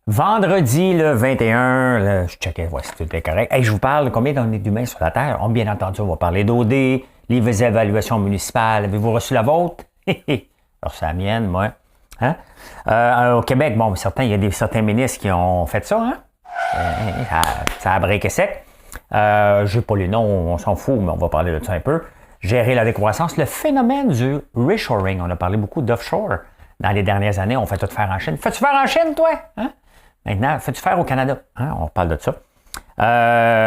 Vendredi le 21, là, je checkais, voici tout est correct. Hey, je vous parle combien d'on est d'humains sur la Terre. Oh, bien entendu, on va parler d'OD, les évaluations municipales. Avez-vous reçu la vôtre? Alors, c'est la mienne, moi. Hein? Au Québec, bon, il y a certains ministres qui ont fait ça, hein? Ça a breaké sec. Je n'ai pas les noms, on s'en fout, mais on va parler de ça un peu. Gérer la décroissance, le phénomène du reshoring. On a parlé beaucoup d'offshore dans les dernières années. On fait tout faire en Chine. Fais-tu faire en Chine, toi? Hein? Maintenant, fais-tu faire au Canada? Hein? On parle de ça.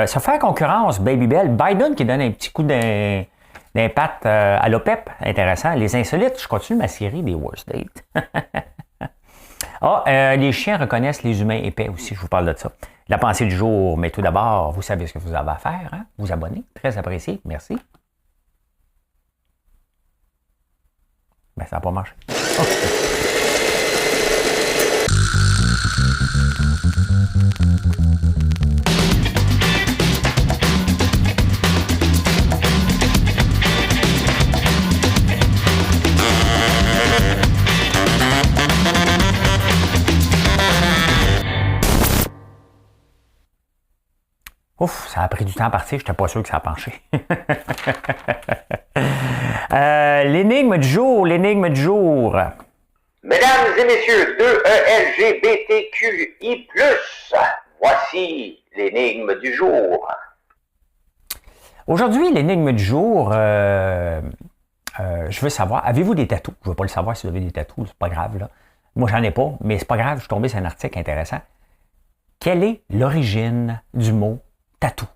Se faire concurrence, Babybel. Biden qui donne un petit coup d'impact à l'OPEP. Intéressant. Les insolites, je continue ma série des Worst Dates. Les chiens reconnaissent les humains épais aussi. Je vous parle de ça. La pensée du jour. Mais tout d'abord, vous savez ce que vous avez à faire. Hein? Vous abonner. Très apprécié. Merci. Ben, ça n'a pas marché. Oh. Ouf, ça a pris du temps à partir, je n'étais pas sûr que ça a penché. L'énigme du jour, l'énigme du jour. Mesdames et messieurs de LGBTQI+, voici l'énigme du jour. Aujourd'hui, l'énigme du jour, je veux savoir, avez-vous des tatous? Je ne veux pas le savoir si vous avez des tatous, c'est pas grave, là. Moi, j'en ai pas, mais c'est pas grave, je suis tombé sur un article intéressant. Quelle est l'origine du mot tatou?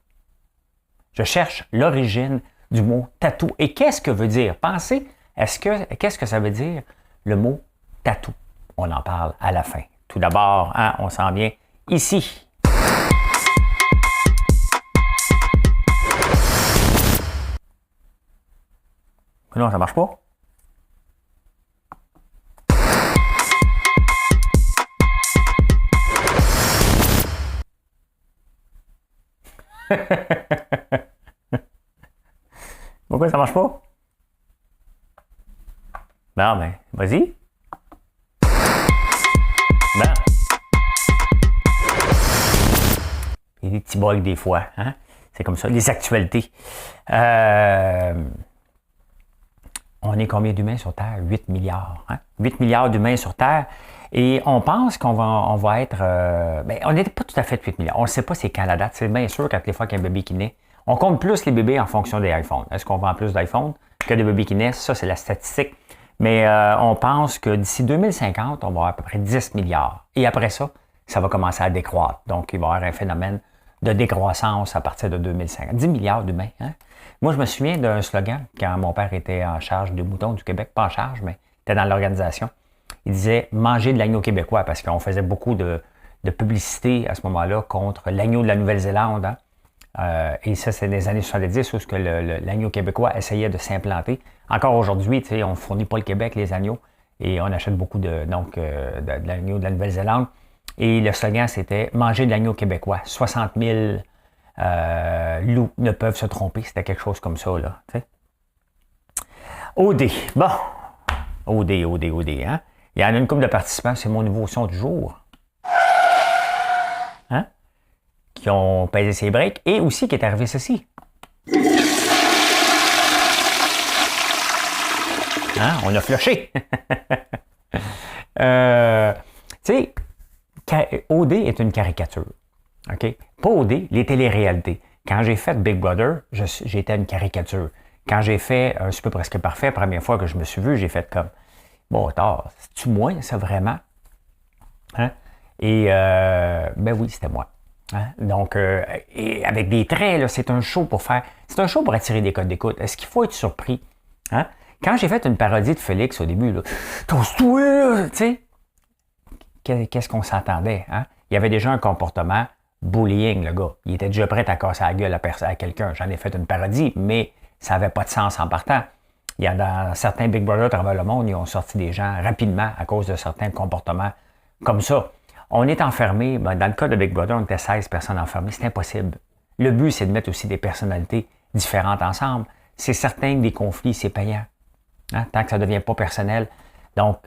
Je cherche l'origine du mot tatou. Et qu'est-ce que veut dire? Pensez, qu'est-ce que ça veut dire le mot tatou? On en parle à la fin. Tout d'abord, hein, on s'en vient ici. Non, ça marche pas? Pourquoi ça marche pas? Non, mais vas-y. Non. Il y a des petits bugs des fois. Hein? C'est comme ça, les actualités. On est combien d'humains sur Terre? 8 milliards. Hein? 8 milliards d'humains sur Terre. Et on pense qu'on va être... on n'est pas tout à fait 8 milliards. On ne sait pas c'est quand la date. C'est bien sûr quand les fois qu'il y a un bébé qui naît. On compte plus les bébés en fonction des iPhones. Est-ce qu'on vend plus d'iPhones que des bébés qui naissent? Ça, c'est la statistique. Mais on pense que d'ici 2050, on va avoir à peu près 10 milliards. Et après ça, ça va commencer à décroître. Donc, il va y avoir un phénomène de décroissance à partir de 2050. 10 milliards d'humains. Hein? Moi, je me souviens d'un slogan quand mon père était en charge des moutons du Québec. Pas en charge, mais était dans l'organisation. Il disait « manger de l'agneau québécois » parce qu'on faisait beaucoup de publicité à ce moment-là contre l'agneau de la Nouvelle-Zélande. Hein? Et ça, c'est des années 70 où l'agneau québécois essayait de s'implanter. Encore aujourd'hui, on ne fournit pas le Québec, les agneaux, et on achète beaucoup de l'agneau de la Nouvelle-Zélande. Et le slogan, c'était « manger de l'agneau québécois ». 60 000 loups ne peuvent se tromper. C'était quelque chose comme ça, là. T'sais. OD. Bon. OD, hein? Il y en a une couple de participants, c'est mon nouveau son du jour. Hein? Qui ont pesé ses breaks et aussi qui est arrivé ceci. Hein? On a flushé. Tu sais, OD est une caricature. OK? Pas OD, les téléréalités. Quand j'ai fait Big Brother, j'étais une caricature. Quand j'ai fait Un souper presque parfait, la première fois que je me suis vu, j'ai fait comme bon, tard, c'est-tu moi, ça vraiment? Hein? Et, ben oui, c'était moi. Hein? Donc, et avec des traits, là, c'est un show pour attirer des codes d'écoute. Est-ce qu'il faut être surpris? Hein? Quand j'ai fait une parodie de Félix au début, là, tu sais, qu'est-ce qu'on s'entendait? Hein? Il y avait déjà un comportement bullying, le gars. Il était déjà prêt à casser la gueule à quelqu'un. J'en ai fait une parodie, mais ça n'avait pas de sens en partant. Il y a dans certains Big Brother à travers le monde, ils ont sorti des gens rapidement à cause de certains comportements comme ça. On est enfermé, dans le cas de Big Brother, on était 16 personnes enfermées, c'est impossible. Le but, c'est de mettre aussi des personnalités différentes ensemble. C'est certain que des conflits, c'est payant. Hein? Tant que ça ne devient pas personnel. Donc,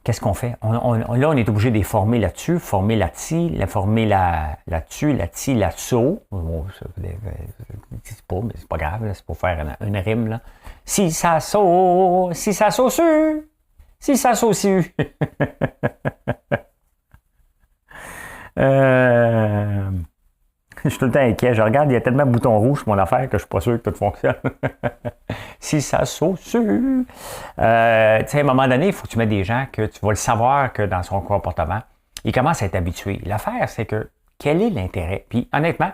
qu'est-ce qu'on fait? Là, on est obligé de les former là-dessus, former là-dessus, former là-dessus, là-dessus, là-dessous. C'est pas, mais c'est pas grave, là, c'est pour faire une rime. Là. Si ça saute, si ça saute, si ça saute. Je suis tout le temps inquiet. Je regarde, il y a tellement de boutons rouges sur mon affaire que je suis pas sûr que tout fonctionne. Si ça saute. Tu sais, à un moment donné, il faut que tu mettes des gens que tu vas le savoir que dans son comportement, ils commencent à être habitués. L'affaire, c'est que quel est l'intérêt? Puis honnêtement,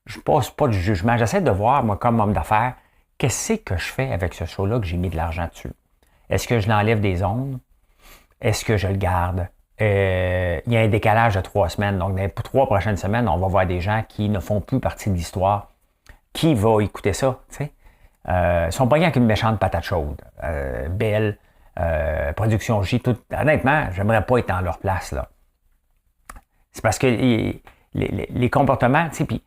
je ne passe pas de jugement. J'essaie de voir, moi, comme homme d'affaires, qu'est-ce que je fais avec ce show-là que j'ai mis de l'argent dessus? Est-ce que je l'enlève des ondes? Est-ce que je le garde? Il y a un décalage de 3 semaines. Donc, dans les 3 prochaines semaines, on va voir des gens qui ne font plus partie de l'histoire. Qui va écouter ça? Ils sont pas rien qu'une méchante patate chaude. Belle, Production J, tout. Honnêtement, j'aimerais pas être dans leur place, là. C'est parce que les comportements, puis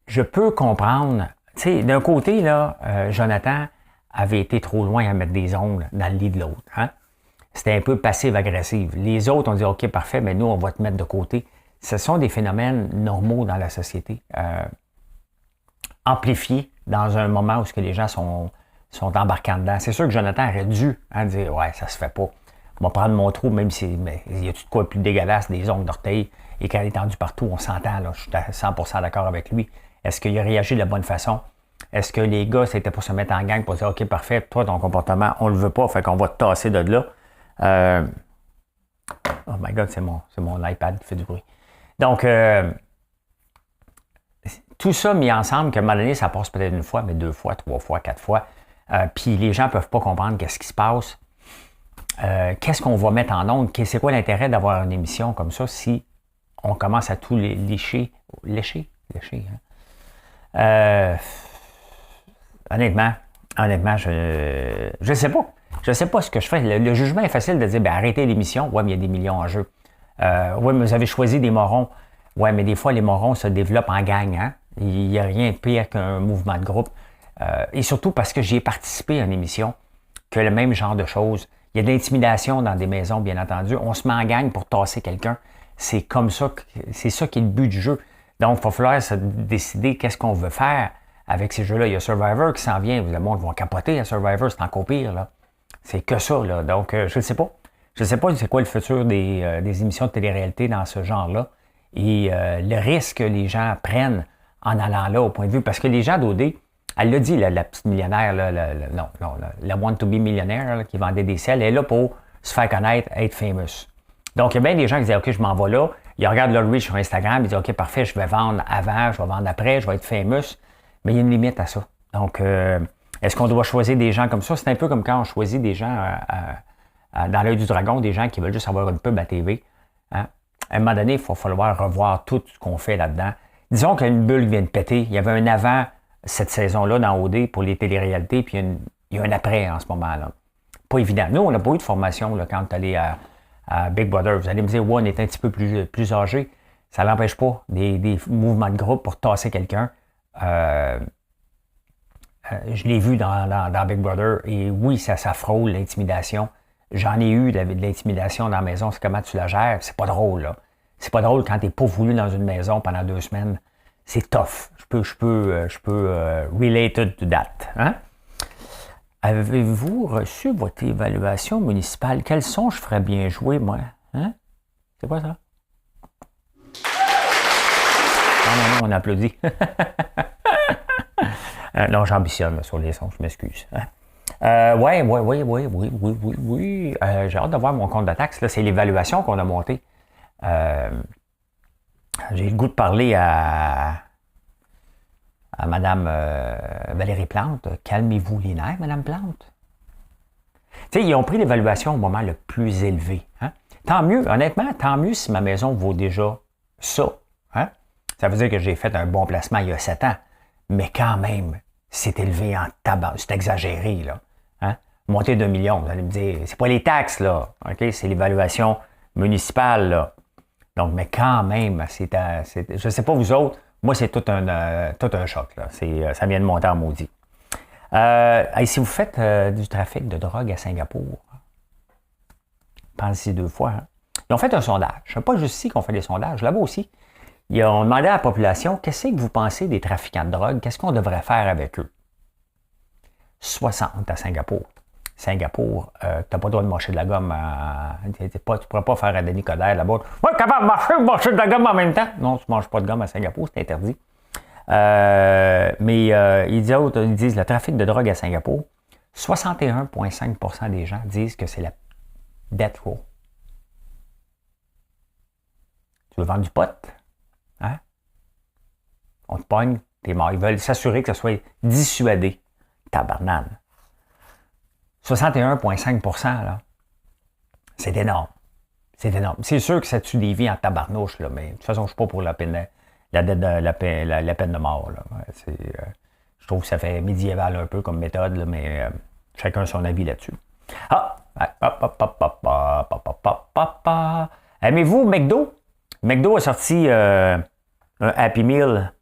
je peux comprendre. D'un côté, là, Jonathan avait été trop loin à mettre des ongles dans le lit de l'autre. Hein? C'était un peu passive-agressive. Les autres ont dit « OK, parfait, mais nous, on va te mettre de côté ». Ce sont des phénomènes normaux dans la société, amplifiés dans un moment où les gens sont embarquants dedans. C'est sûr que Jonathan aurait dû dire « Ouais, ça se fait pas. On va prendre mon trou, même si il y a tout de quoi plus dégueulasse, des ongles d'orteil, et qu'elle est tendue partout, on s'entend, là, je suis à 100% d'accord avec lui. Est-ce qu'il a réagi de la bonne façon? Est-ce que les gars, c'était pour se mettre en gang, pour dire « OK, parfait, toi, ton comportement, on le veut pas, fait qu'on va te tasser de là. » Oh my God, c'est mon iPad qui fait du bruit. Donc, tout ça mis ensemble, qu'à un moment donné, ça passe peut-être 1 fois, mais 2 fois, 3 fois, 4 fois. Puis les gens ne peuvent pas comprendre qu'est-ce qui se passe. Qu'est-ce qu'on va mettre en onde? C'est quoi l'intérêt d'avoir une émission comme ça si on commence à tout lécher? Hein? Honnêtement, je sais pas. Je ne sais pas ce que je fais. Le jugement est facile de dire, arrêtez l'émission. Ouais, mais il y a des millions en jeu. Ouais, mais vous avez choisi des morons. Ouais, mais des fois, les morons se développent en gang. Hein? Il n'y a rien de pire qu'un mouvement de groupe. Et surtout parce que j'y ai participé à une émission, que le même genre de choses. Il y a de l'intimidation dans des maisons, bien entendu. On se met en gang pour tasser quelqu'un. C'est comme ça, c'est ça qui est le but du jeu. Donc, il va falloir se décider qu'est-ce qu'on veut faire avec ces jeux-là. Il y a Survivor qui s'en vient. Le monde va capoter à Survivor, c'est encore pire, là. C'est que ça, là. Donc, je ne sais pas. Je ne sais pas c'est quoi le futur des émissions de télé-réalité dans ce genre-là. Et le risque que les gens prennent en allant là, au point de vue... Parce que les gens d'OD, elle l'a dit, la petite millionnaire, la want-to-be millionnaire là, qui vendait des selles, elle est là pour se faire connaître, être famous. Donc, il y a bien des gens qui disent « OK, je m'en vais là ». Ils regardent leur reach sur Instagram, ils disent « OK, parfait, je vais vendre avant, je vais vendre après, je vais être famous ». Mais il y a une limite à ça. Donc, est-ce qu'on doit choisir des gens comme ça? C'est un peu comme quand on choisit des gens dans l'œil du dragon, des gens qui veulent juste avoir une pub à TV. Hein? À un moment donné, il va falloir revoir tout ce qu'on fait là-dedans. Disons qu'il y a une bulle qui vient de péter. Il y avait un avant cette saison-là dans OD pour les téléréalités, puis il y a un après en ce moment-là. Pas évident. Nous, on n'a pas eu de formation là, quand on est allé à Big Brother. Vous allez me dire, ouais, on est un petit peu plus âgé. Ça ne l'empêche pas. Des mouvements de groupe pour tasser quelqu'un. Je l'ai vu dans Big Brother, et oui, ça frôle l'intimidation. J'en ai eu de l'intimidation dans la maison, c'est comment tu la gères, c'est pas drôle, là. C'est pas drôle quand t'es pas voulu dans une maison pendant 2 semaines. C'est tough. Je peux related to that. Hein? Avez-vous reçu votre évaluation municipale? Quel son je ferais bien jouer, moi? Hein? C'est quoi ça? Non, on applaudit. Non, j'ambitionne là, sur les sons, je m'excuse. Hein? Oui. J'ai hâte de voir mon compte de taxe. Là, c'est l'évaluation qu'on a montée. J'ai le goût de parler à Mme Valérie Plante. Calmez-vous les nerfs, Mme Plante. Tu sais, ils ont pris l'évaluation au moment le plus élevé. Hein? Tant mieux, honnêtement, tant mieux si ma maison vaut déjà ça. Hein? Ça veut dire que j'ai fait un bon placement il y a 7 ans. Mais quand même, c'est élevé en tabac. C'est exagéré, là. Hein? Monter d'1 million, vous allez me dire, c'est pas les taxes, là. OK? C'est l'évaluation municipale, là. Donc, mais quand même, je ne sais pas vous autres, moi, c'est tout un choc, là. Ça vient de monter en maudit. Et si vous faites du trafic de drogue à Singapour, Pensez 2 fois. Hein. Ils ont fait un sondage. Ce n'est pas juste ici qu'on fait des sondages, là-bas aussi. Ils ont demandé à la population, qu'est-ce que vous pensez des trafiquants de drogue? Qu'est-ce qu'on devrait faire avec eux? 60 à Singapour. Singapour, tu n'as pas le droit de mâcher de la gomme. Tu ne pourras pas faire à Denis Coderre là-bas. Ouais, capable de mâcher de la gomme en même temps. Non, tu ne manges pas de gomme à Singapour, c'est interdit. Ils disent le trafic de drogue à Singapour, 61,5% des gens disent que c'est la death row. Tu veux vendre du pot? Hein? On te pogne, t'es mort. Ils veulent s'assurer que ça soit dissuadé. Tabarnane. 61,5%, là. C'est énorme. C'est énorme. C'est sûr que ça tue des vies en tabarnouche, là, mais de toute façon, je ne suis pas pour la peine de mort. Là. Je trouve que ça fait médiéval un peu comme méthode, là, mais chacun son avis là-dessus. Aimez-vous McDo? McDo a sorti un Happy Meal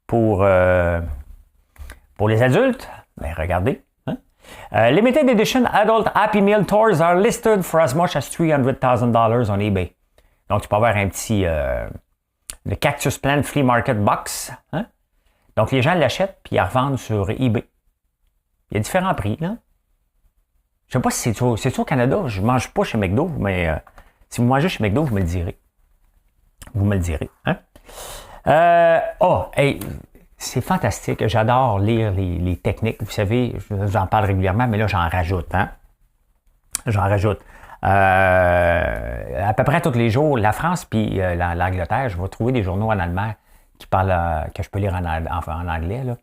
pour les adultes. Ben, regardez. Hein? Limited Edition Adult Happy Meal Toys are listed for as much as $300,000 on eBay. Donc, tu peux avoir un petit le Cactus Plant Flea Market Box. Hein? Donc, les gens l'achètent puis ils la revendent sur eBay. Il y a différents prix. Là. Je ne sais pas si c'est au Canada. Je ne mange pas chez McDo, mais si vous mangez chez McDo, vous me le direz. Vous me le direz. Hein? C'est fantastique. J'adore lire les techniques. Vous savez, j'en parle régulièrement, mais là, j'en rajoute. Hein? J'en rajoute. À peu près tous les jours, la France puis l'Angleterre, je vais trouver des journaux en allemand qui parlent, que je peux lire en anglais. Là.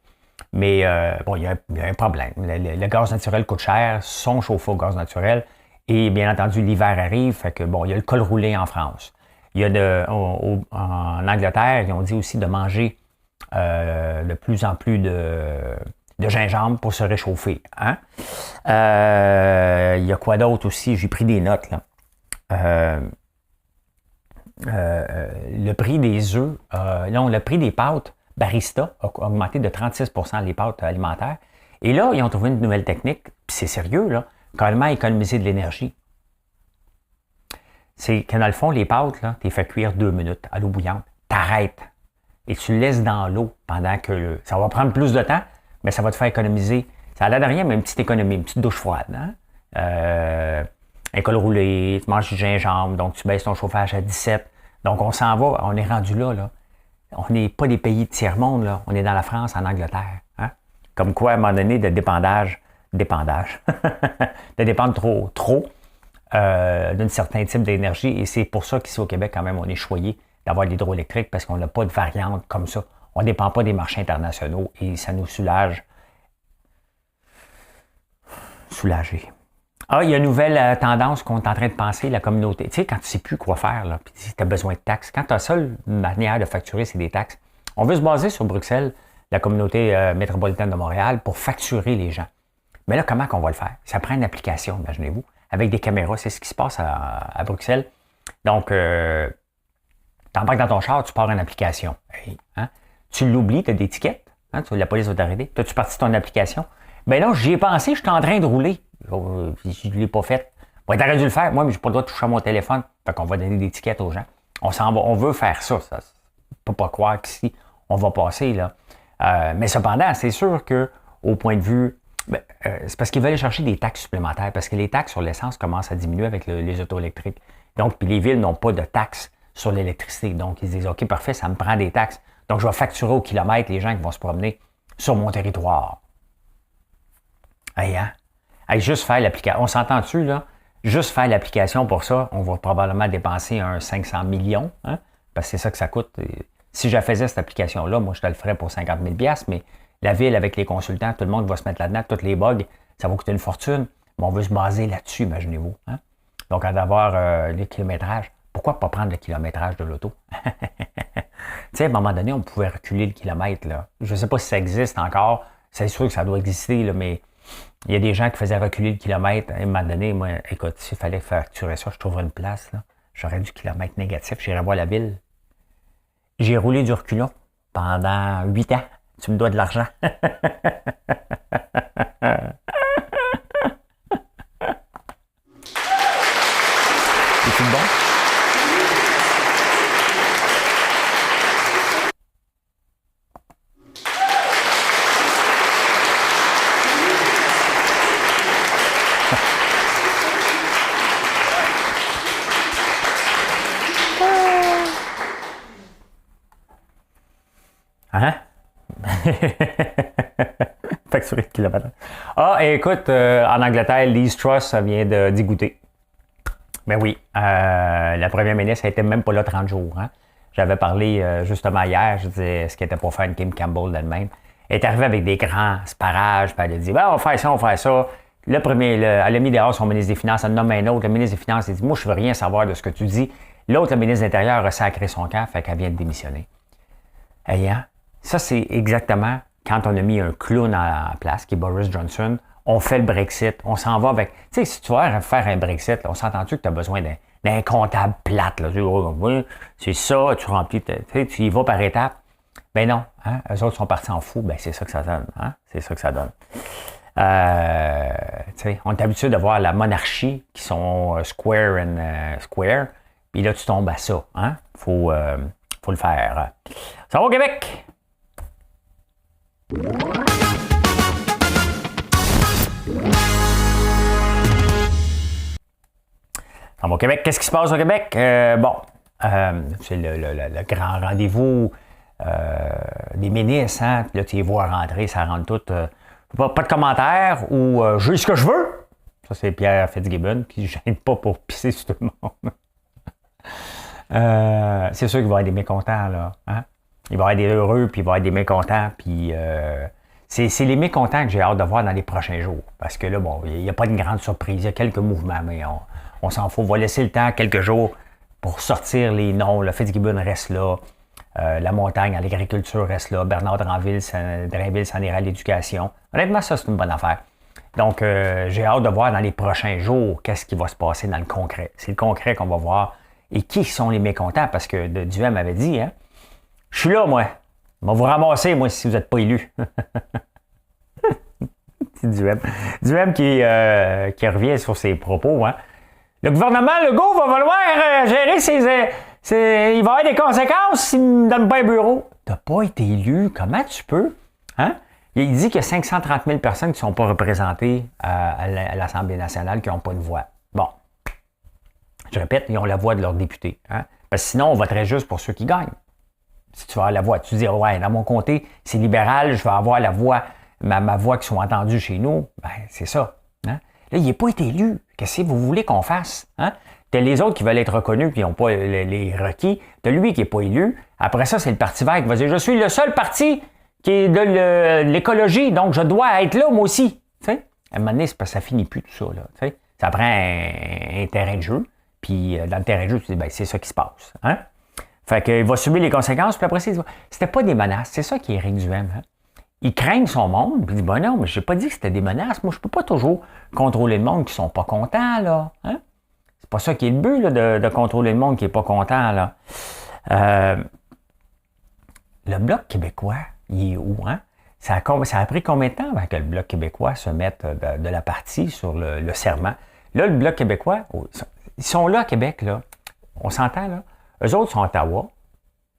Mais il y a un problème. Le gaz naturel coûte cher, sont chauffés au gaz naturel. Et bien entendu, l'hiver arrive, fait que il y a le col roulé en France. Il y a en Angleterre, ils ont dit aussi de manger de plus en plus de gingembre pour se réchauffer. Hein? Il y a quoi d'autre aussi? J'ai pris des notes. Là. Le prix des œufs, le prix des pâtes Barista a augmenté de 36% les pâtes alimentaires. Et là, ils ont trouvé une nouvelle technique, puis c'est sérieux, là, carrément économiser de l'énergie. C'est que dans le fond, les pâtes, tu les fais cuire 2 minutes à l'eau bouillante. T'arrêtes. Et tu le laisses dans l'eau pendant que ça va prendre plus de temps, mais ça va te faire économiser. Ça a l'air de rien, mais une petite économie, une petite douche froide. Hein? Un col roulé, tu manges du gingembre, donc tu baisses ton chauffage à 17. Donc on s'en va, on est rendu là. On n'est pas des pays de tiers-monde, là. On est dans la France, en Angleterre. Hein? Comme quoi, à un moment donné, de dépendre trop d'un certain type d'énergie. Et c'est pour ça qu'ici au Québec, quand même, on est choyé d'avoir de l'hydroélectrique parce qu'on n'a pas de variante comme ça. On ne dépend pas des marchés internationaux et ça nous soulage. Soulager. Il y a une nouvelle tendance qu'on est en train de penser, la communauté. Tu sais, quand tu ne sais plus quoi faire, là, puis tu as besoin de taxes, quand ta seule manière de facturer, c'est des taxes, on veut se baser sur Bruxelles, la communauté métropolitaine de Montréal, pour facturer les gens. Mais là, comment qu'on va le faire? Ça prend une application, imaginez-vous, avec des caméras. C'est ce qui se passe à Bruxelles. Donc, tu embarques dans ton char, tu pars une application. Hey, hein? Tu l'oublies, tu as des tickets. Hein? La police va t'arrêter. As-tu parti de ton application? Ben non, j'y ai pensé, je suis en train de rouler. Je ne l'ai pas fait. Bon, t'aurais dû le faire. Moi, mais je n'ai pas le droit de toucher à mon téléphone. Fait qu'on va donner des tickets aux gens. On s'en va. On veut faire ça. On ne peut pas croire qu'ici, on va passer. Là. Mais cependant, c'est sûr qu'au point de vue... c'est parce qu'ils veulent aller chercher des taxes supplémentaires. Parce que les taxes sur l'essence commencent à diminuer avec les autos électriques. Donc, puis les villes n'ont pas de taxes sur l'électricité. Donc, ils se disent, OK, parfait, ça me prend des taxes. Donc, je vais facturer au kilomètre les gens qui vont se promener sur mon territoire. Hey, hein? Hey, juste faire l'application. On s'entend-tu, là? Juste faire l'application pour ça, on va probablement dépenser un 500 millions, hein? Parce que c'est ça que ça coûte. Si je faisais cette application-là, moi, je te le ferais pour 50 000 $, mais la ville, avec les consultants, tout le monde va se mettre là-dedans, tous les bugs, ça va coûter une fortune. Mais on veut se baser là-dessus, imaginez-vous. Hein? Donc, d'avoir les kilométrages. Pourquoi pas prendre le kilométrage de l'auto? Tu sais, à un moment donné, on pouvait reculer le kilomètre, là. Je ne sais pas si ça existe encore. C'est sûr que ça doit exister, là, mais il y a des gens qui faisaient reculer le kilomètre. À un moment donné, moi, écoute, s'il fallait facturer ça, je trouverais une place, là. J'aurais du kilomètre négatif. J'irais voir la ville. J'ai roulé du reculon pendant 8 ans. Tu me dois de l'argent. Facturé de kilomètres. Ah, et écoute, en Angleterre, Liz Truss, ça vient d'y goûter. Ben oui, la première ministre n'était même pas là 30 jours. Hein. J'avais parlé justement hier, je disais ce qu'elle était pour faire une Kim Campbell d'elle-même. Elle est arrivée avec des grands sparages, puis elle a dit ben, on va faire ça, on va faire ça. Elle a mis dehors son ministre des Finances, elle nomme un autre. Le ministre des Finances a dit moi, je veux rien savoir de ce que tu dis. L'autre, le ministre de l'Intérieur, a sacré son camp, fait qu'elle vient de démissionner. Hey, hein? Ça, c'est exactement quand on a mis un clown en place, qui est Boris Johnson. On fait le Brexit, on s'en va avec. Tu sais, si tu vas faire un Brexit, là, on s'entend-tu que tu as besoin d'un comptable plate? Là. Oui, c'est ça, tu remplis, tu y vas par étapes. Ben non, hein? Eux autres sont partis en fou, ben c'est ça que ça donne. Hein? C'est ça que ça donne. On est habitué de voir la monarchie qui sont square and square, puis là tu tombes à ça. Hein? Faut le faire. Ça va au Québec? Ça va au Québec. Qu'est-ce qui se passe au Québec? C'est le grand rendez-vous des ministres. Hein? Là, tu les vois rentrer, ça rentre tout. Pas de commentaires ou j'ai ce que je veux. Ça, c'est Pierre Fitzgibbon qui ne gêne pas pour pisser sur tout le monde. C'est sûr qu'il va y avoir des mécontents, là. Hein? Il va y avoir des heureux, puis il va y avoir des mécontents. Puis c'est les mécontents que j'ai hâte de voir dans les prochains jours. Parce que là, bon, il n'y a pas de grande surprise. Il y a quelques mouvements, mais on s'en fout. On va laisser le temps, quelques jours, pour sortir les noms. Le Fitzgibbon reste là. La montagne, l'agriculture reste là. Bernard Drainville s'en ira à l'éducation. Honnêtement, ça, c'est une bonne affaire. Donc, j'ai hâte de voir dans les prochains jours qu'est-ce qui va se passer dans le concret. C'est le concret qu'on va voir. Et qui sont les mécontents? Parce que Duhem avait dit, hein, je suis là, moi. Je vais vous ramasser, moi, si vous n'êtes pas élu. C'est Duhem. Duhem qui revient sur ses propos. Hein. Le gouvernement Legault va vouloir gérer il va y avoir des conséquences s'il ne me donne pas un bureau. Tu n'as pas été élu. Comment tu peux? Hein? Il dit qu'il y a 530 000 personnes qui ne sont pas représentées à l'Assemblée nationale qui n'ont pas de voix. Bon. Je répète, ils ont la voix de leurs députés. Hein? Parce que sinon, on voterait juste pour ceux qui gagnent. Si tu vas avoir la voix, tu dis, ouais, dans mon comté, c'est libéral, je vais avoir la voix, ma voix qui soit entendue chez nous. Ben, c'est ça. Hein? Là, il n'a pas été élu. Qu'est-ce que vous voulez qu'on fasse? Hein? T'as les autres qui veulent être reconnus et qui n'ont pas les requis. T'as lui qui n'est pas élu. Après ça, c'est le Parti vert qui va dire, je suis le seul parti qui est de l'écologie, donc je dois être là, moi aussi. T'sais? À un moment donné, c'est parce que ça finit plus tout ça. Là, t'sais? Ça prend un terrain de jeu. Puis dans le terrain de jeu, tu dis, ben, c'est ça qui se passe. Hein? Fait qu'il va subir les conséquences, puis après, c'était pas des menaces. C'est ça qui est Éric Duhem. Hein? Il craint son monde, puis il dit, ben non, mais j'ai pas dit que c'était des menaces. Moi, je peux pas toujours contrôler le monde qui sont pas contents, là. Hein? C'est pas ça qui est le but, là, de contrôler le monde qui est pas content, là. Le Bloc québécois, il est où, hein? Ça a pris combien de temps avant que le Bloc québécois se mette de la partie sur le serment? Là, le Bloc québécois, ils sont là à Québec, là. On s'entend, là. Eux autres sont à Ottawa.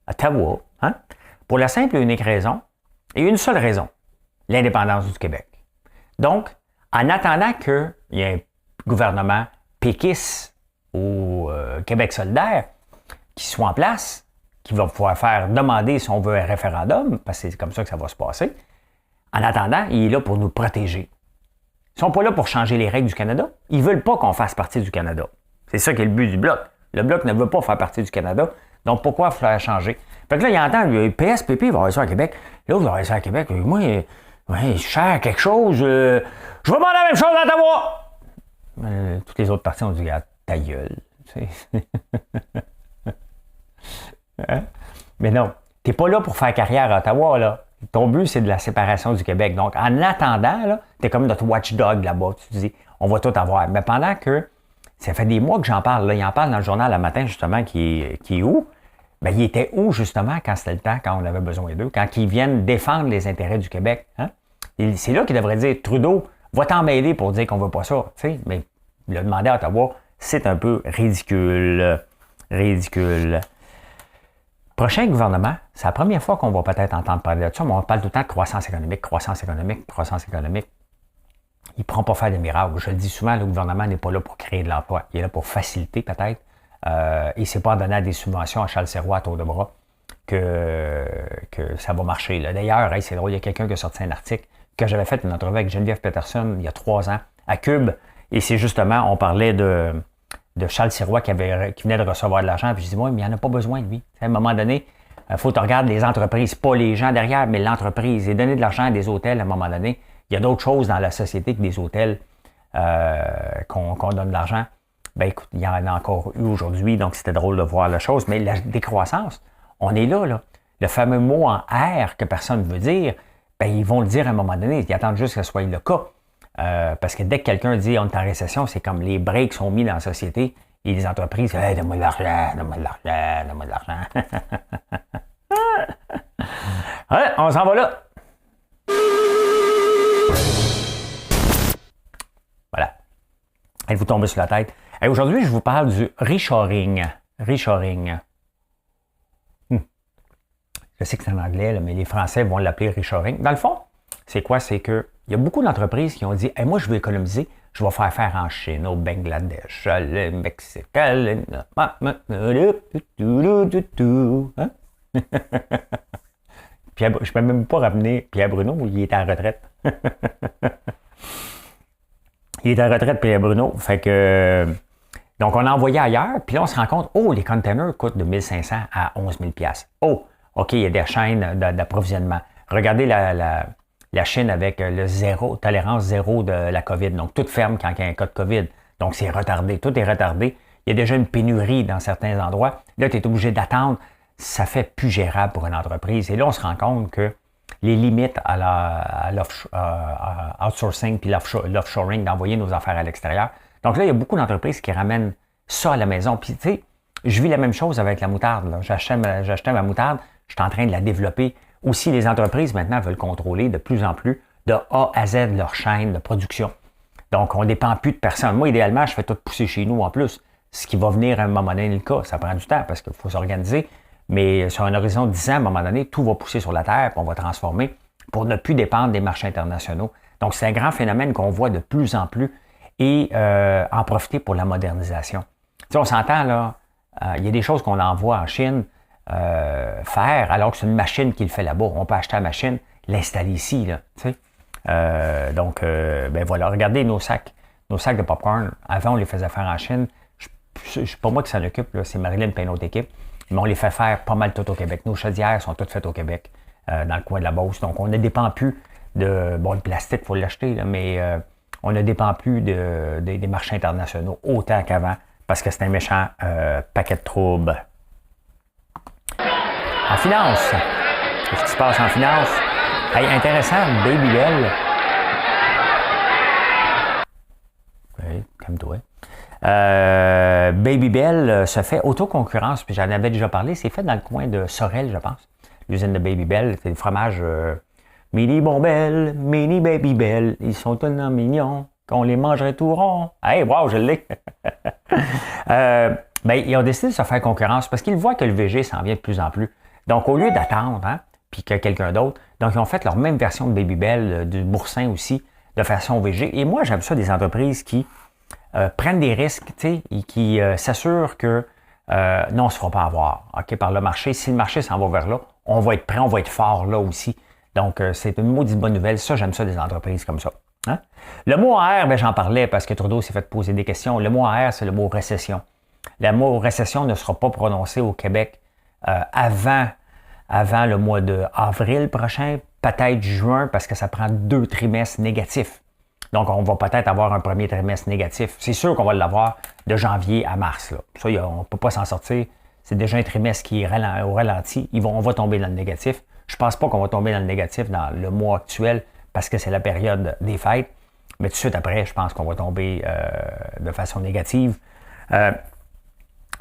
Ottawa, hein? Pour la simple et unique raison, et une seule raison, l'indépendance du Québec. Donc, en attendant qu'il y ait un gouvernement péquiste au Québec solidaire qui soit en place, qui va pouvoir faire demander si on veut un référendum, parce que c'est comme ça que ça va se passer, en attendant, il est là pour nous protéger. Ils ne sont pas là pour changer les règles du Canada. Ils ne veulent pas qu'on fasse partie du Canada. C'est ça qui est le but du Bloc. Le Bloc ne veut pas faire partie du Canada. Donc, pourquoi faire changer? Fait que là, il entend, le PSPP va avoir ça à Québec. Là, vous aurez ça à Québec. Moi, je cherche quelque chose. Je veux demander la même chose à Ottawa. Toutes les autres parties ont dit, ta gueule. Hein? Mais non, tu n'es pas là pour faire carrière à Ottawa, là. Ton but, c'est de la séparation du Québec. Donc, en attendant, tu es comme notre watchdog là-bas. Tu te dis, on va tout avoir. Mais pendant que, ça fait des mois que j'en parle. Là, il en parle dans le journal le matin, justement, qui est où? Bien, il était où, justement, quand c'était le temps, quand on avait besoin d'eux, quand ils viennent défendre les intérêts du Québec? Hein? Et c'est là qu'il devrait dire, Trudeau, va t'en mêler pour dire qu'on ne veut pas ça. T'sais? Mais le demander à Ottawa, c'est un peu ridicule. Ridicule. Prochain gouvernement, c'est la première fois qu'on va peut-être entendre parler de ça, mais on parle tout le temps de croissance économique, croissance économique, croissance économique. Il ne prend pas faire des miracles. Je le dis souvent, le gouvernement n'est pas là pour créer de l'emploi. Il est là pour faciliter peut-être. Et ce n'est pas en donnant des subventions à Charles Sirois à tour de bras que ça va marcher. Là. D'ailleurs, hey, c'est drôle, il y a quelqu'un qui a sorti un article que j'avais fait une entrevue avec Geneviève Peterson il y a 3 ans à Cube. Et c'est justement, on parlait de Charles Sirois qui venait de recevoir de l'argent. Puis je dis, oui, mais il n'y en a pas besoin de lui. À un moment donné, il faut que tu regardes les entreprises, pas les gens derrière, mais l'entreprise. Et donner de l'argent à des hôtels, à un moment donné, il y a d'autres choses dans la société que des hôtels qu'on donne de l'argent. Ben écoute, il y en a encore eu aujourd'hui, donc c'était drôle de voir la chose. Mais la décroissance, on est là. Le fameux mot en R que personne ne veut dire, ben ils vont le dire à un moment donné. Ils attendent juste que ce soit le cas. Parce que dès que quelqu'un dit on est en récession, c'est comme les breaks sont mis dans la société et les entreprises, hey, donne-moi de l'argent, donne-moi de l'argent, donne-moi de l'argent. Ouais, on s'en va là. Voilà. Elle vous tombe sur la tête. Et aujourd'hui, je vous parle du reshoring. Reshoring. Je sais que c'est en anglais, là, mais les Français vont l'appeler reshoring. Dans le fond, c'est quoi? C'est qu'il y a beaucoup d'entreprises qui ont dit hey, moi, je veux économiser, je vais faire en Chine, au Bangladesh, au Mexique. Hein? Pierre, je ne peux même pas ramener Pierre Bruno, il est en retraite. Il est en retraite, Pierre Bruno. Fait que. Donc, on a envoyé ailleurs, puis là, on se rend compte, oh, les containers coûtent de 1 500 à 11 000 $. Oh, OK, il y a des chaînes d'approvisionnement. Regardez la Chine avec le tolérance zéro de la COVID. Donc, tout ferme quand il y a un cas de COVID. Donc, c'est retardé. Tout est retardé. Il y a déjà une pénurie dans certains endroits. Là, tu es obligé d'attendre. Ça fait plus gérable pour une entreprise. Et là, on se rend compte que les limites à l'outsourcing puis l'offshoring, d'envoyer nos affaires à l'extérieur. Donc là, il y a beaucoup d'entreprises qui ramènent ça à la maison. Puis, tu sais, je vis la même chose avec la moutarde. J'achetais ma moutarde. Je suis en train de la développer. Aussi, les entreprises, maintenant, veulent contrôler de plus en plus de A à Z leur chaîne de production. Donc, on ne dépend plus de personne. Moi, idéalement, je fais tout pousser chez nous en plus. Ce qui va venir à un moment donné le cas. Ça prend du temps parce qu'il faut s'organiser. Mais sur un horizon de 10 ans, à un moment donné, tout va pousser sur la terre puis on va transformer pour ne plus dépendre des marchés internationaux. Donc, c'est un grand phénomène qu'on voit de plus en plus et en profiter pour la modernisation. Tu sais, on s'entend, là, il y a des choses qu'on envoie en Chine faire alors que c'est une machine qui le fait là-bas. On peut acheter la machine, l'installer ici, là, tu sais. Donc, ben voilà, regardez nos sacs de popcorn. Avant, on les faisait faire en Chine. C'est pas moi qui s'en occupe, là, c'est Marilyn et une autre équipe. Mais on les fait faire pas mal tout au Québec. Nos chaudières sont toutes faites au Québec, dans le coin de la Beauce. Donc, on ne dépend plus de... Bon, le plastique, il faut l'acheter, là, mais on ne dépend plus des marchés internationaux autant qu'avant parce que c'est un méchant paquet de troubles. En finance. Qu'est-ce qui se passe en finance? Hey, intéressant, Babybel. Oui, calme-toi. Babybel se fait autoconcurrence, puis j'en avais déjà parlé, c'est fait dans le coin de Sorel, je pense. L'usine de Babybel, c'est des fromages mini Bonbel, mini Babybel, ils sont tellement mignons qu'on les mangerait tout rond. Hey, wow, je l'ai! Ben, ils ont décidé de se faire concurrence parce qu'ils voient que le VG s'en vient de plus en plus. Donc, au lieu d'attendre, hein, puis que quelqu'un d'autre, donc ils ont fait leur même version de Babybel, du boursin aussi, de façon VG. Et moi, j'aime ça des entreprises qui prennent des risques, tu sais, et qui s'assurent que non, on ne se fera pas avoir, OK, par le marché. Si le marché s'en va vers là, on va être prêt, on va être fort là aussi. Donc, c'est une maudite bonne nouvelle. Ça, j'aime ça des entreprises comme ça. Hein? Le mot R, ben, j'en parlais parce que Trudeau s'est fait poser des questions. Le mot R, c'est le mot récession. Le mot récession ne sera pas prononcé au Québec avant le mois d'avril prochain, peut-être juin, parce que ça prend 2 trimestres négatifs. Donc, on va peut-être avoir un premier trimestre négatif. C'est sûr qu'on va l'avoir de janvier à mars. Là. Ça, on ne peut pas s'en sortir. C'est déjà un trimestre qui est au ralenti. On va tomber dans le négatif. Je ne pense pas qu'on va tomber dans le négatif dans le mois actuel parce que c'est la période des fêtes. Mais tout de suite après, je pense qu'on va tomber de façon négative.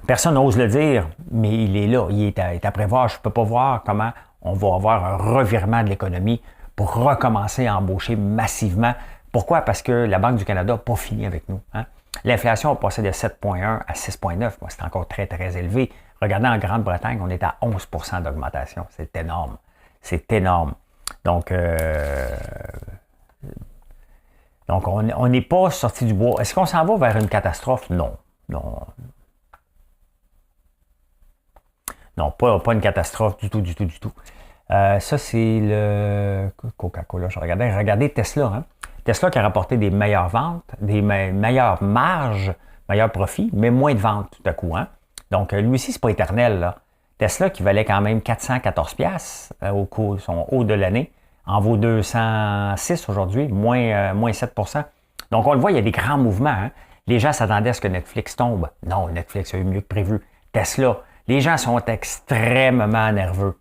Personne n'ose le dire, mais il est là. Il est à prévoir. Je ne peux pas voir comment on va avoir un revirement de l'économie pour recommencer à embaucher massivement. Pourquoi? Parce que la Banque du Canada n'a pas fini avec nous. Hein? L'inflation a passé de 7,1 à 6,9. C'est encore très, très élevé. Regardez, en Grande-Bretagne, on est à 11 % d'augmentation. C'est énorme. C'est énorme. Donc on n'est pas sorti du bois. Est-ce qu'on s'en va vers une catastrophe? Non. Non. Non, pas une catastrophe du tout, du tout, du tout. Ça, c'est le Coca-Cola. Regardez Tesla. Hein? Tesla qui a rapporté des meilleures ventes, des meilleures marges, meilleurs profits, mais moins de ventes tout à coup. Hein? Donc, lui aussi, c'est pas éternel. Là. Tesla qui valait quand même 414$ son haut de l'année, en vaut 206 aujourd'hui, moins 7%. Donc, on le voit, il y a des grands mouvements. Hein? Les gens s'attendaient à ce que Netflix tombe. Non, Netflix a eu mieux que prévu. Tesla, les gens sont extrêmement nerveux.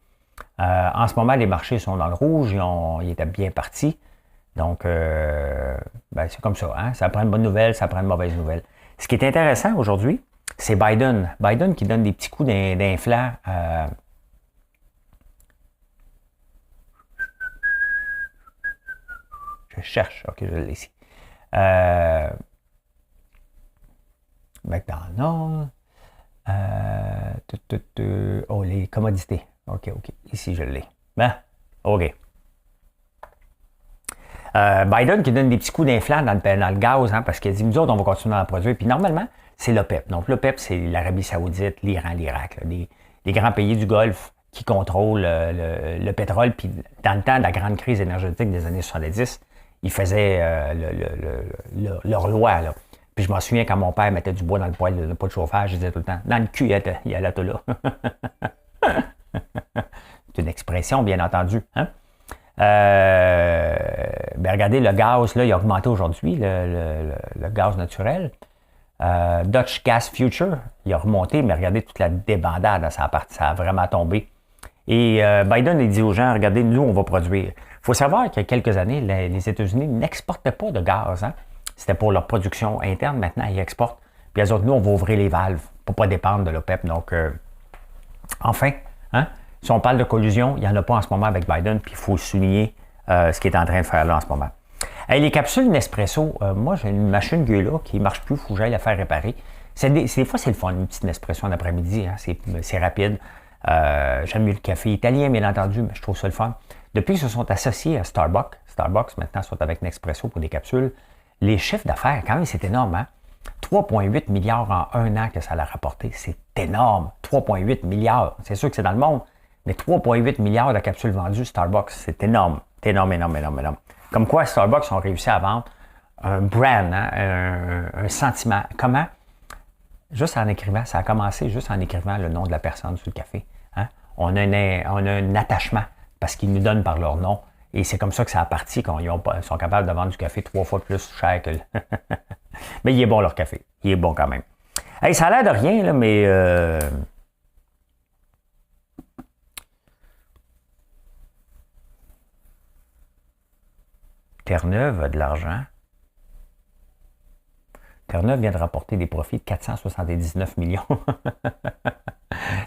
En ce moment, les marchés sont dans le rouge, ils étaient bien partis. Donc, c'est comme ça. Hein? Ça prend une bonne nouvelle, ça prend une mauvaise nouvelle. Ce qui est intéressant aujourd'hui, c'est Biden. Biden qui donne des petits coups d'inflant. Je cherche. OK, je l'ai ici. McDonald's. Les commodités. OK. Ici, je l'ai. OK. Biden qui donne des petits coups d'inflant dans le gaz, hein, parce qu'il dit, nous autres, on va continuer à en produire. Puis normalement, c'est l'OPEP. Donc, l'OPEP, c'est l'Arabie Saoudite, l'Iran, l'Irak, les grands pays du Golfe qui contrôlent le pétrole. Puis, dans le temps de la grande crise énergétique des années 70, ils faisaient leur loi, là. Puis, je m'en souviens quand mon père mettait du bois dans le poêle, le pot de chauffage, je disais tout le temps, dans le cul, il y a là, tout là. C'est une expression, bien entendu. Hein? Regardez, le gaz, là, il a augmenté aujourd'hui, le gaz naturel. Dutch Gas Future, il a remonté, mais regardez toute la débandade, ça a vraiment tombé. Et Biden, il dit aux gens, regardez, nous, on va produire. Il faut savoir qu'il y a quelques années, les États-Unis n'exportaient pas de gaz. Hein? C'était pour leur production interne. Maintenant, ils exportent. Puis les autres, nous, on va ouvrir les valves pour ne pas dépendre de l'OPEP. Donc, enfin, hein? Si on parle de collusion, il n'y en a pas en ce moment avec Biden, puis il faut souligner ce qu'il est en train de faire là en ce moment. Hey, les capsules Nespresso, moi j'ai une machine qui est là, qui ne marche plus, il faut que j'aille la faire réparer. Des fois, c'est le fun, une petite Nespresso en après-midi, hein, c'est rapide. J'aime mieux le café italien, bien entendu, mais je trouve ça le fun. Depuis qu'ils se sont associés à Starbucks maintenant sont avec Nespresso pour des capsules, les chiffres d'affaires, quand même, c'est énorme. Hein? 3,8 milliards en un an que ça l'a rapporté, c'est énorme. 3,8 milliards, c'est sûr que c'est dans le monde. Mais 3,8 milliards de capsules vendues, Starbucks, c'est énorme. C'est énorme. Comme quoi, Starbucks ont réussi à vendre un brand, hein, un sentiment. Comment? Juste en écrivant, ça a commencé juste en écrivant le nom de la personne sur le café. Hein? On a un attachement parce qu'ils nous donnent par leur nom. Et c'est comme ça que ça a parti, qu'ils sont capables de vendre du café 3 fois plus cher que... Mais il est bon, leur café. Il est bon quand même. Hey, ça a l'air de rien, là, mais... Terre-Neuve a de l'argent. Terre-Neuve vient de rapporter des profits de 479 millions.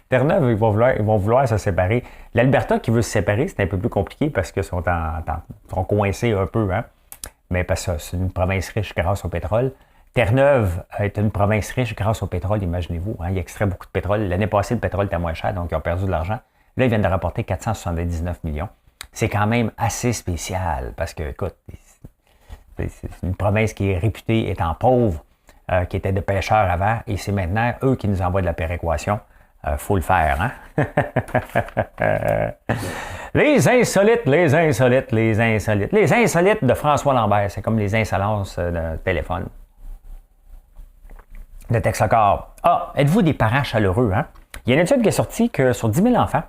Terre-Neuve, ils vont vouloir se séparer. L'Alberta qui veut se séparer, c'est un peu plus compliqué parce qu'ils sont coincés un peu. Hein? Mais parce que c'est une province riche grâce au pétrole. Terre-Neuve est une province riche grâce au pétrole, imaginez-vous. Hein? Ils extraient beaucoup de pétrole. L'année passée, le pétrole était moins cher, donc ils ont perdu de l'argent. Là, ils viennent de rapporter 479 millions. C'est quand même assez spécial parce que, écoute, c'est une province qui est réputée étant pauvre, qui était de pêcheurs avant, et c'est maintenant eux qui nous envoient de la péréquation. Faut le faire, hein? Les insolites de François Lambert. C'est comme les insolences de téléphone. De Texacar. Ah, êtes-vous des parents chaleureux, hein? Il y a une étude qui est sortie que sur 10 000 enfants,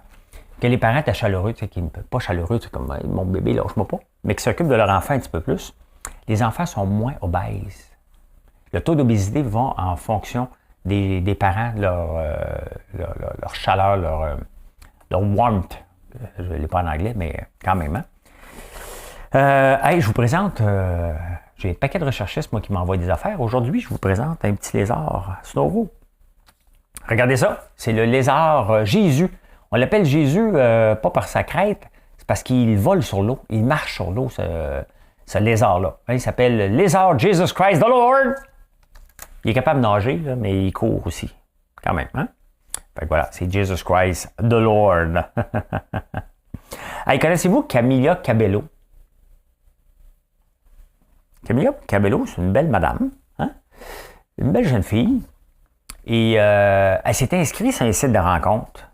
que les parents étaient chaleureux, tu sais, pas chaleureux, c'est comme mon bébé, lâche-moi pas, mais qui s'occupent de leur enfant un petit peu plus, les enfants sont moins obèses. Le taux d'obésité va en fonction des parents, leur chaleur, leur warmth. Je ne l'ai pas en anglais, mais quand même. Hein? Hey, je vous présente, j'ai un paquet de recherchistes, moi, qui m'envoient des affaires. Aujourd'hui, je vous présente un petit lézard Snovo. Regardez ça, c'est le lézard Jésus. On l'appelle Jésus pas par sa crête, c'est parce qu'il vole sur l'eau, il marche sur l'eau, ce lézard-là. Il s'appelle Lézard Jesus Christ the Lord. Il est capable de nager, là, mais il court aussi, quand même. Hein? Fait que voilà, c'est Jesus Christ the Lord. Hey, connaissez-vous Camilla Cabello? Camilla Cabello, c'est une belle madame, hein? Une belle jeune fille. Et elle s'est inscrite sur un site de rencontre.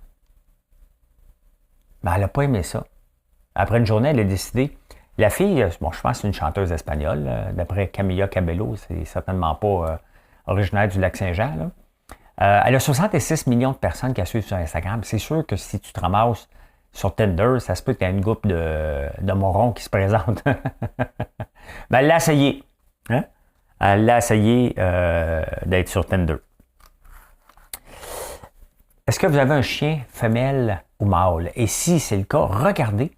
Mais elle n'a pas aimé ça. Après une journée, elle a décidé. La fille, bon, je pense que c'est une chanteuse espagnole, d'après Camilla Cabello, c'est certainement pas originaire du Lac-Saint-Jean. Elle a 66 millions de personnes qui la suivent sur Instagram. C'est sûr que si tu te ramasses sur Tinder, ça se peut qu'il y ait une groupe de morons qui se présentent. Ben, elle l'a essayé. Hein? Elle l'a essayé d'être sur Tinder. Est-ce que vous avez un chien femelle ou mâle? Et si c'est le cas, regardez,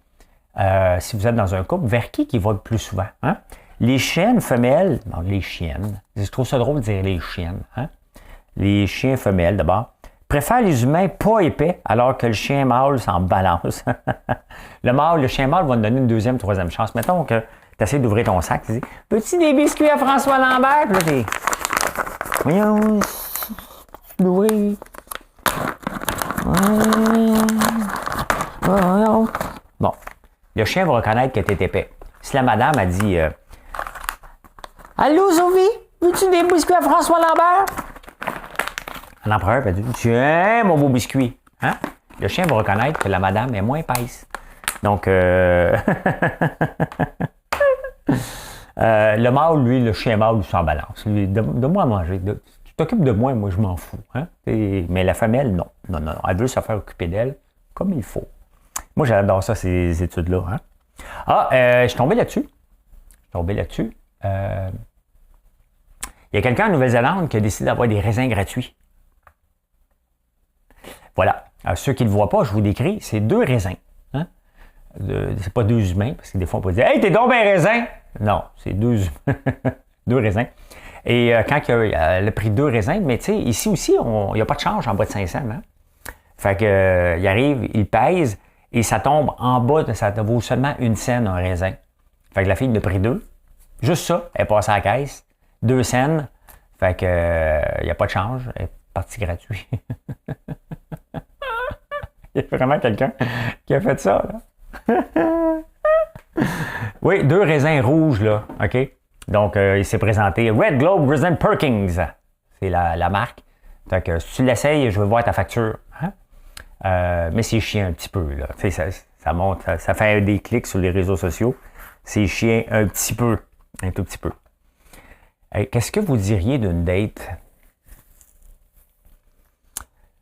si vous êtes dans un couple, vers qui va le plus souvent? Hein? Les chiennes femelles, non, les chiennes, je trouve ça drôle de dire les chiennes. Hein? Les chiens femelles, d'abord, préfèrent les humains pas épais, alors que le chien mâle s'en balance. Le chien mâle va te donner une deuxième, troisième chance. Mettons que tu essaies d'ouvrir ton sac, tu dis « Peux-tu des biscuits à François Lambert? » Puis là, t'es « Voyons, oui. Bon, le chien va reconnaître que t'es épais. Si la madame a dit « Allô, Sophie? Veux-tu des biscuits à François Lambert? » L'empereur va dire « Tiens, mon beau biscuit. Hein? » Le chien va reconnaître que la madame est moins épaisse. Donc, le mâle, lui, le chien mâle, il s'en balance. Lui, donne-moi à manger. Tu t'occupes de moi je m'en fous. Hein? Mais la femelle, non. Non. Elle veut se faire occuper d'elle comme il faut. Moi, j'adore ça, ces études-là. Hein? Je suis tombé là-dessus. Il y a quelqu'un en Nouvelle-Zélande qui a décidé d'avoir des raisins gratuits. Voilà. Alors, ceux qui ne le voient pas, je vous décris, c'est 2 raisins. Hein? C'est pas 2 humains, parce que des fois, on peut dire « Hey, t'es donc ben raisin! » Non, c'est 2 humains. 2 raisins. Et quand elle a pris 2 raisins, mais tu sais, ici aussi, il n'y a pas de change en bas de 500. Hein? Fait que, il arrive, il pèse, et ça tombe en bas, ça vaut seulement 1 cent un raisin. Fait que la fille en a pris 2. Juste ça, elle est passée à la caisse. 2 cents. Fait que, il n'y a pas de change. Elle est partie gratuit. Il y a vraiment quelqu'un qui a fait ça, là. Oui, 2 raisins rouges, là. OK? Donc, il s'est présenté Red Globe Raisin Perkins. C'est la marque. Fait que si tu l'essayes, je veux voir ta facture. Hein? Mais c'est chiant un petit peu, là. Tu sais, ça monte, ça fait des clics sur les réseaux sociaux. C'est chiant un petit peu. Un tout petit peu. Hey, qu'est-ce que vous diriez d'une date?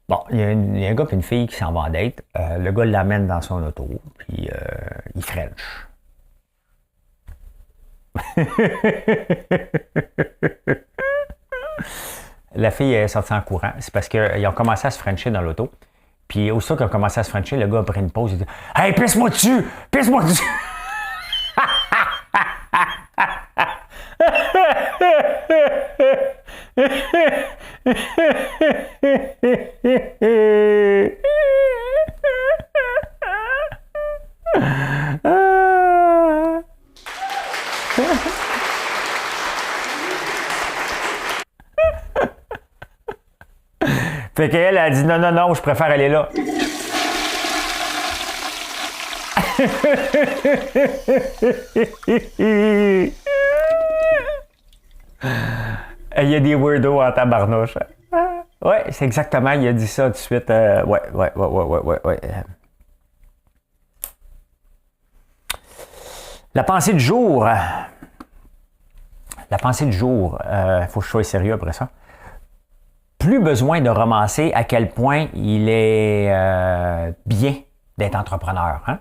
Bon, il y a un gars et une fille qui s'en vont en date. Le gars l'amène dans son auto, puis il french. La fille est sortie en courant. C'est parce qu'ils ont commencé à se frencher dans l'auto. Puis aussitôt qu'ils ont commencé à se frencher, le gars a pris une pause. Il dit « Hey, pisse-moi dessus! Pisse-moi dessus! » Fait qu'elle a dit non, je préfère aller là. Il y a des weirdos en tabarnouche. Ouais, c'est exactement, il a dit ça tout de suite. Ouais. La pensée du jour. La pensée du jour. Faut que je sois sérieux après ça. Plus besoin de romancer à quel point il est bien d'être entrepreneur. Hein?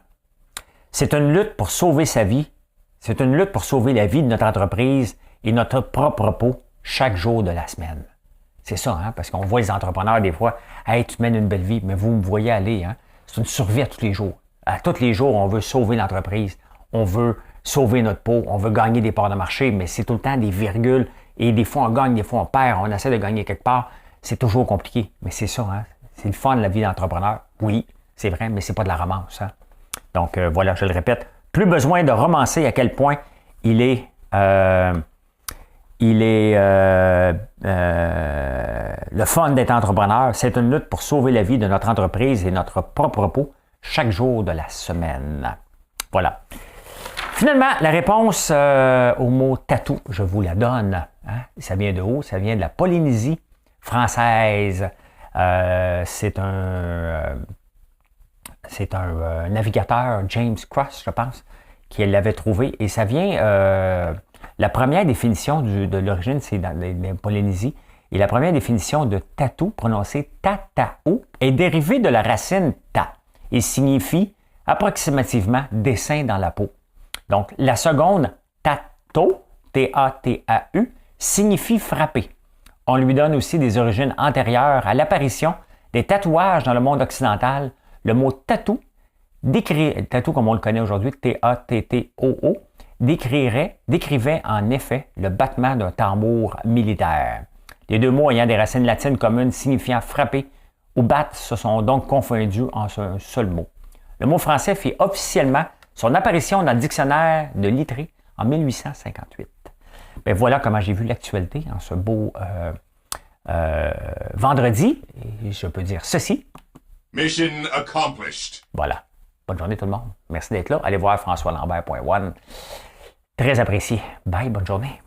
C'est une lutte pour sauver sa vie. C'est une lutte pour sauver la vie de notre entreprise et notre propre peau chaque jour de la semaine. C'est ça, hein? Parce qu'on voit les entrepreneurs des fois, « Hey, tu mènes une belle vie, mais vous me voyez aller. Hein? » C'est une survie à tous les jours. À tous les jours, on veut sauver l'entreprise. On veut sauver notre peau. On veut gagner des parts de marché, mais c'est tout le temps des virgules. Et des fois, on gagne, des fois, on perd. On essaie de gagner quelque part. C'est toujours compliqué. Mais c'est ça, hein? C'est le fun, la vie d'entrepreneur. Oui, c'est vrai, mais c'est pas de la romance. Hein? Donc, voilà, je le répète. Plus besoin de romancer à quel point il est le fun d'être entrepreneur. C'est une lutte pour sauver la vie de notre entreprise et notre propre peau chaque jour de la semaine. Voilà. Finalement, la réponse au mot tatou, je vous la donne. Hein? Ça vient de où? Ça vient de la Polynésie française. C'est C'est un navigateur, James Cross, je pense, qui l'avait trouvé. Et ça vient... la première définition de l'origine, c'est dans la Polynésie. Et la première définition de tatou, prononcée tatao, est dérivée de la racine ta et signifie approximativement dessin dans la peau. Donc, la seconde, tato, T-A-T-A-U, signifie frapper. On lui donne aussi des origines antérieures à l'apparition des tatouages dans le monde occidental. Le mot tatou, tatou comme on le connaît aujourd'hui, T-A-T-T-O-O, décrivait en effet le battement d'un tambour militaire. Les deux mots ayant des racines latines communes signifiant frapper ou battre se sont donc confondus en un seul mot. Le mot français fit officiellement son apparition dans le dictionnaire de Littré en 1858. Bien, voilà comment j'ai vu l'actualité en ce beau vendredi. Et je peux dire ceci. Mission accomplished. Voilà. Bonne journée tout le monde. Merci d'être là. Allez voir françoislambert.one. Très apprécié. Bye, bonne journée.